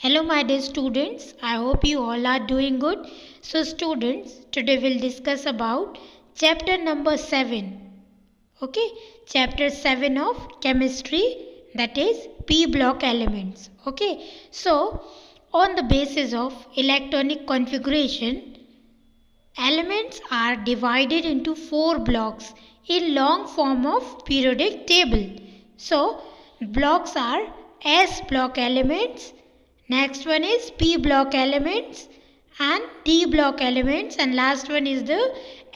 Hello my dear students, I hope you all are doing good. So students, today we'll discuss about chapter number 7. Okay, chapter 7 of chemistry, that is p block elements. Okay, so on the basis of electronic configuration, elements are divided into 4 blocks in long form of periodic table. So blocks are S block elements, next one is P block elements and D block elements, and last one is the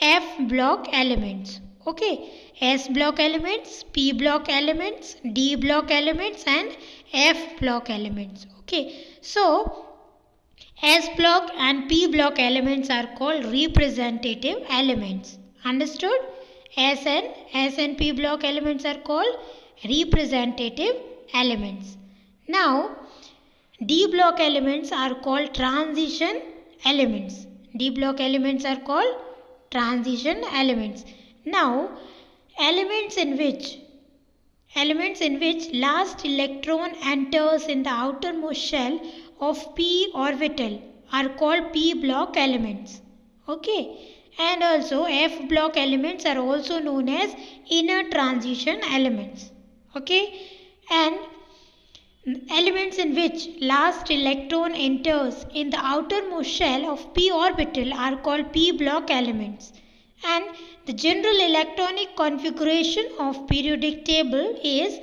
F block elements. Okay, S block elements, P block elements, D block elements and F block elements. Okay, so S block and P block elements are called representative elements. Understood? S and P block elements are called representative elements. Now, D block elements are called transition elements. D block elements are called transition elements. Now, elements in which last electron enters in the outermost shell of p orbital are called p block elements. Okay, and also F block elements are also known as inner transition elements. Okay, and elements in which last electron enters in the outermost shell of p orbital are called p block elements. And the general electronic configuration of periodic table is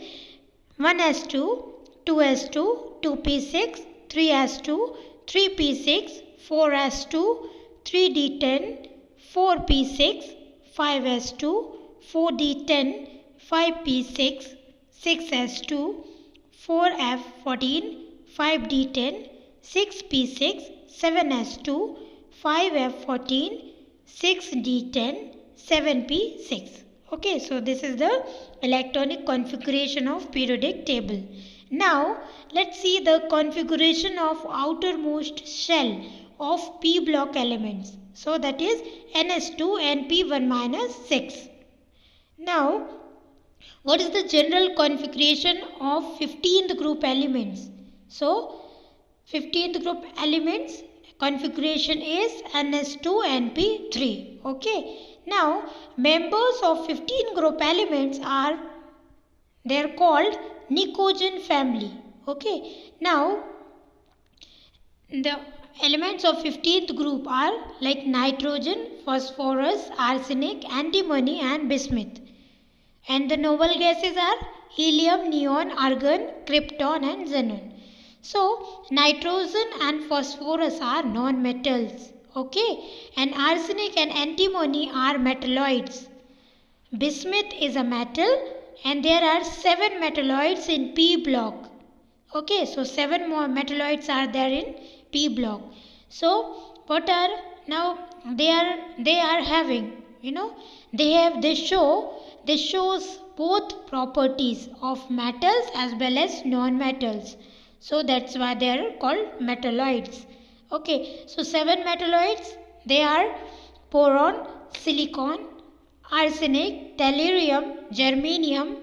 1s2, 2s2, 2p6, 3s2, 3p6, 4s2, 3d10, 4p6, 5s2, 4d10, 5p6, 6s2, 4f14, 5d10, 6p6, 7s2, 5f14, 6d10, 7p6. Okay, so this is the electronic configuration of periodic table. Now, let's see the configuration of outermost shell of p block elements. So that is ns2 and p1 minus 6. Now, what is the general configuration of 15th group elements? So, 15th group elements configuration is ns2 and p3. Okay. Now, members of 15 group elements are called Nicogen family. Okay. Now, the elements of 15th group are like nitrogen, phosphorus, arsenic, antimony and bismuth. And the noble gases are helium, neon, argon, krypton and xenon. So, nitrogen and phosphorus are non-metals. Okay. And arsenic and antimony are metalloids. Bismuth is a metal and there are 7 metalloids in P block. Okay. So, 7 more metalloids are there in P block. So, what are now they are having, this shows both properties of metals as well as non-metals. So that's why they are called metalloids. Okay, so 7 metalloids, they are boron, silicon, arsenic, tellurium, germanium,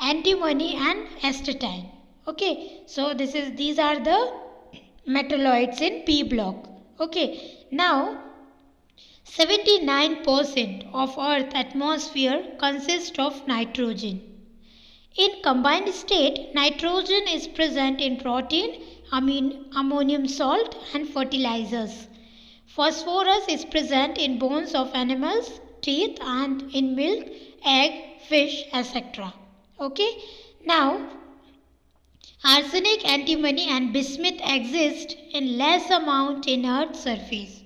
antimony and astatine. Okay, so these are the metalloids in P block. Okay, now 79% of Earth's atmosphere consists of nitrogen. In combined state, nitrogen is present in protein, ammonium salt and fertilizers. Phosphorus is present in bones of animals, teeth and in milk, egg, fish, etc. Okay. Now, arsenic, antimony and bismuth exist in less amount in Earth's surface.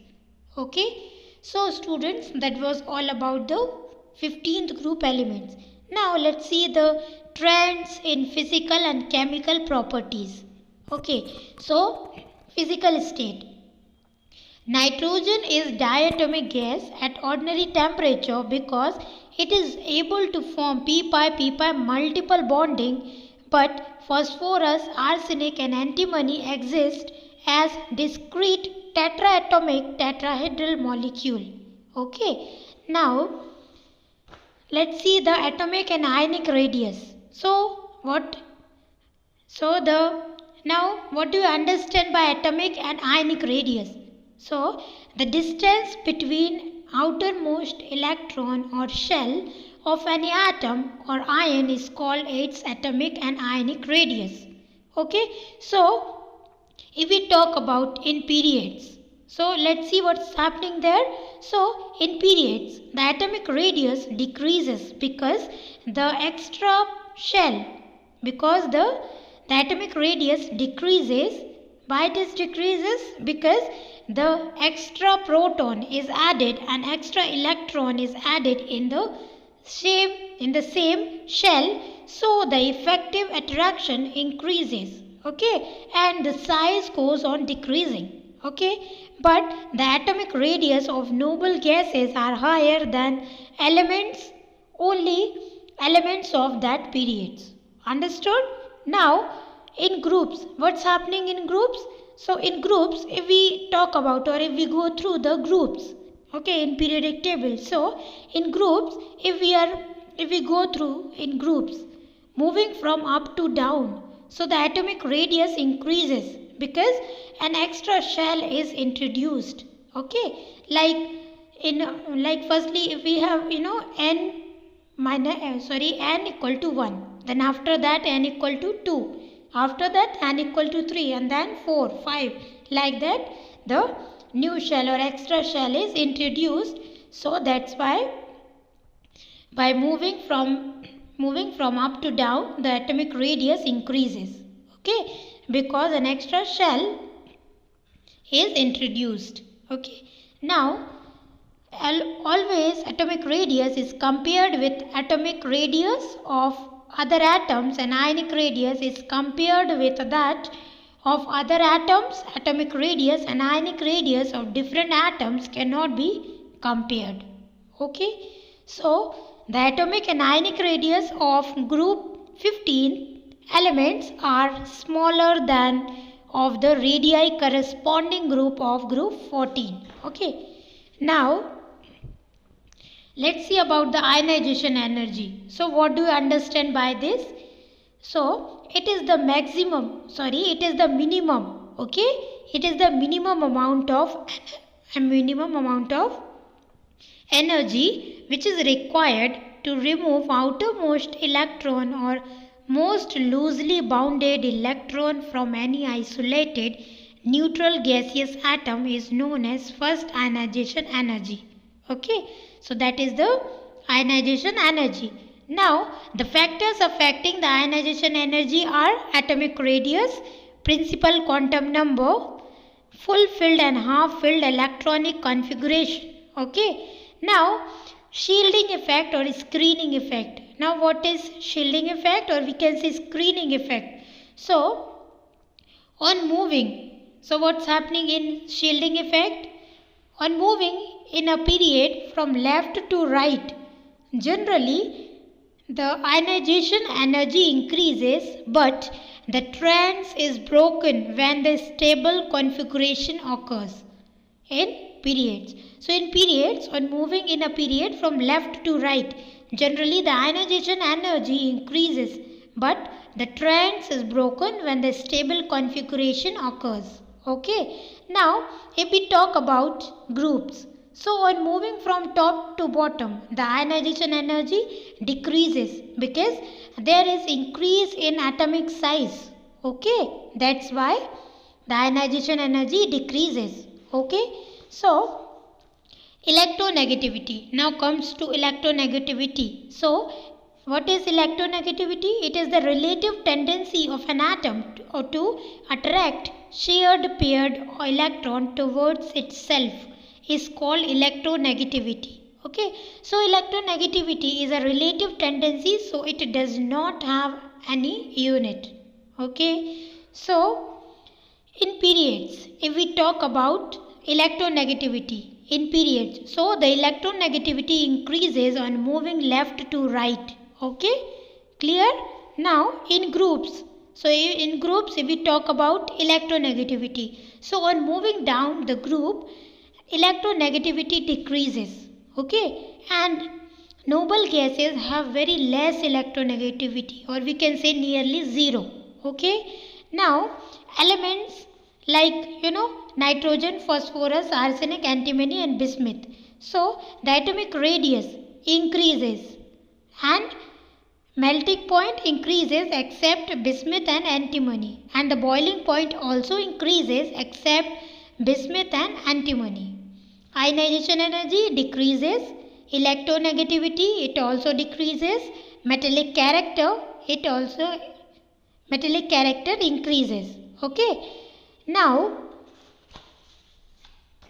Okay. So students, that was all about the 15th group elements. Now let's see the trends in physical and chemical properties. Okay, so physical state. Nitrogen is diatomic gas at ordinary temperature because it is able to form p-pi multiple bonding, but phosphorus, arsenic and antimony exist as discrete tetraatomic tetrahedral molecule. Okay. Now, let's see the atomic and ionic radius. So, the Now, what do you understand by atomic and ionic radius? So, the distance between outermost electron or shell of any atom or ion is called its atomic and ionic radius. Okay, so if we talk about in periods, so let's see what's happening there. So in periods, the atomic radius decreases because the extra shell, because the atomic radius decreases. Why it is decreases? Because the extra proton is added and extra electron is added in the same shell, so the effective attraction increases. Okay, and the size goes on decreasing. Okay, but the atomic radius of noble gases are higher than only elements of that periods. Understood? Now in groups, what's happening in groups? So in groups, if we talk about or if we go through the groups, okay, in periodic table. So in groups, if we go through in groups, moving from up to down, so the atomic radius increases because an extra shell is introduced. Okay, like firstly, if we have n equal to 1, then after that n equal to 2, after that n equal to 3, and then 4, 5, like that the new shell or extra shell is introduced. So that's why by moving from up to down, the atomic radius increases. Okay, because an extra shell is introduced. Okay, now always atomic radius is compared with atomic radius of other atoms, and ionic radius is compared with that of other atoms. Atomic radius and ionic radius of different atoms cannot be compared. Okay, so the atomic and ionic radius of group 15 elements are smaller than of the radii corresponding group of group 14. Okay, now let's see about the ionization energy. So what do you understand by this? So it is the minimum. Okay, it is the minimum amount of energy which is required to remove outermost electron or most loosely bounded electron from any isolated neutral gaseous atom is known as first ionization energy. Okay, so that is the ionization energy. Now the factors affecting the ionization energy are atomic radius, principal quantum number, full filled and half filled electronic configuration. Okay, now shielding effect or screening effect. Now what is shielding effect, or we can say screening effect? So on moving, so what's happening in shielding effect? On moving in a period from left to right, generally the ionization energy increases, but the trance is broken when the stable configuration occurs in periods. So in periods, on moving in a period from left to right, generally the ionization energy increases, but the trance is broken when the stable configuration occurs. Okay, now if we talk about groups, so on moving from top to bottom, the ionization energy decreases because there is increase in atomic size. Okay, that's why the ionization energy decreases. Okay, so electronegativity. Now comes to electronegativity. So what is electronegativity? It is the relative tendency of an atom to attract shared paired electron towards itself is called electronegativity. Okay, so electronegativity is a relative tendency, so it does not have any unit. Okay, so in periods, if we talk about electronegativity in periods, so the electronegativity increases on moving left to right. Okay, clear? Now in groups, so in groups if we talk about electronegativity, so on moving down the group, electronegativity decreases. Okay, and noble gases have very less electronegativity, or we can say nearly zero. Okay, now elements like nitrogen, phosphorus, arsenic, antimony and bismuth. So the atomic radius increases and melting point increases except bismuth and antimony, and the boiling point also increases except bismuth and antimony. Ionization energy decreases, electronegativity it also decreases, metallic character increases. Okay. Now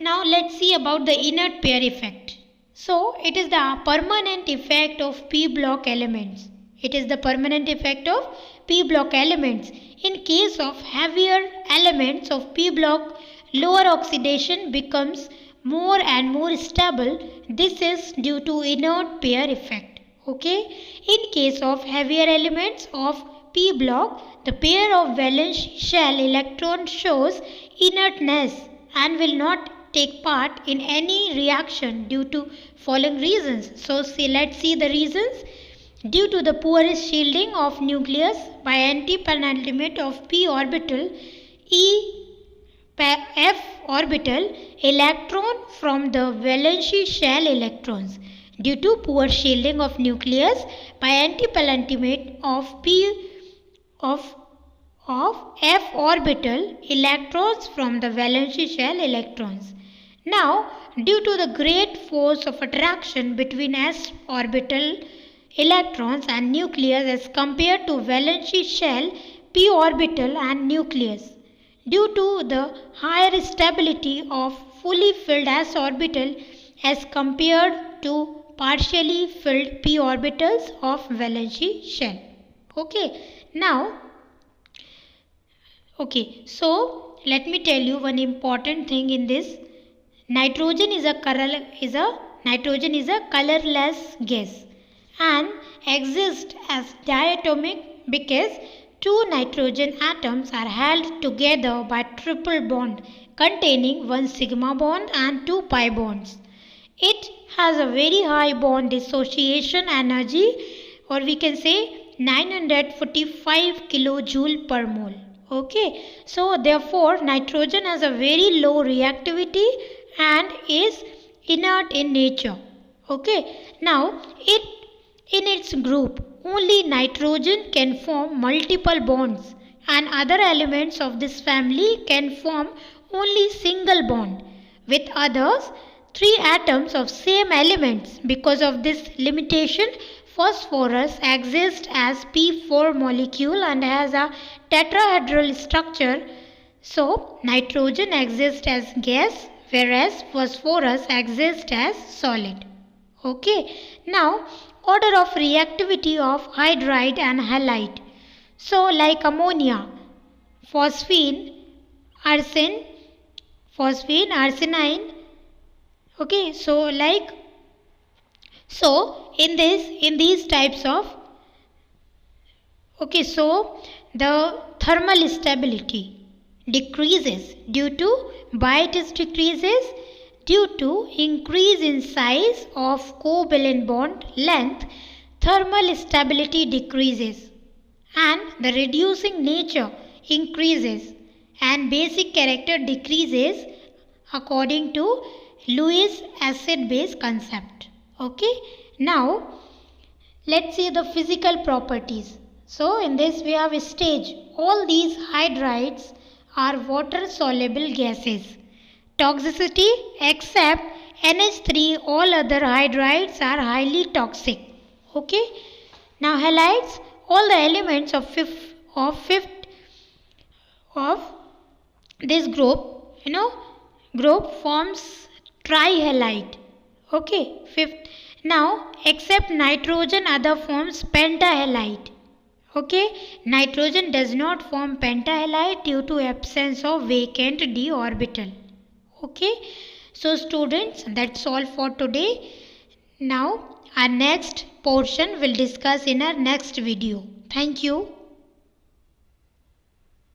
let's see about the inert pair effect. So it is the permanent effect of p block elements. It is the permanent effect of p block elements. In case of heavier elements of p block, lower oxidation becomes more and more stable. This is due to inert pair effect. Okay. In case of heavier elements of p block, the pair of valence shell electron shows inertness and will not take part in any reaction due to following reasons. So let's see the reasons. Due to the poorest shielding of nucleus by antipenultimate of p orbital, F orbital electron from the valence shell electrons. Due to poor shielding of nucleus by antipenultimate of F orbital electrons from the valence shell electrons. Now, due to the great force of attraction between s orbital electrons and nucleus as compared to valence shell, p orbital and nucleus. Due to the higher stability of fully filled s orbital as compared to partially filled p orbitals of valence shell. So let me tell you one important thing in this. Nitrogen is a colorless gas and exists as diatomic because two nitrogen atoms are held together by triple bond containing one sigma bond and two pi bonds. It has a very high bond dissociation energy, or we can say 945 kilojoule per mole. Okay, so therefore nitrogen has a very low reactivity and is inert in nature. Okay, now in its group only nitrogen can form multiple bonds and other elements of this family can form only single bond with others three atoms of same elements. Because of this limitation, phosphorus exists as p4 molecule and has a tetrahedral structure. So nitrogen exists as gas whereas phosphorus exists as solid. Okay. Now order of reactivity of hydride and halide. So like ammonia, phosphine, arsenine. Okay, so in these types of the thermal stability decreases due to why it is decreases due to increase in size of covalent bond length. Thermal stability decreases and the reducing nature increases and basic character decreases according to Lewis acid base concept. Okay, now let's see the physical properties. So in this we have a stage. All these hydrides are water soluble gases. Toxicity except NH3, all other hydrides are highly toxic. Okay, now halides, all the elements of this group forms trihalide. Okay, fifth. Now except nitrogen, other forms pentahalide. Okay, nitrogen does not form pentahalide due to absence of vacant d orbital. Okay, so students, that's all for today. Now our next portion will discuss in our next video. Thank you.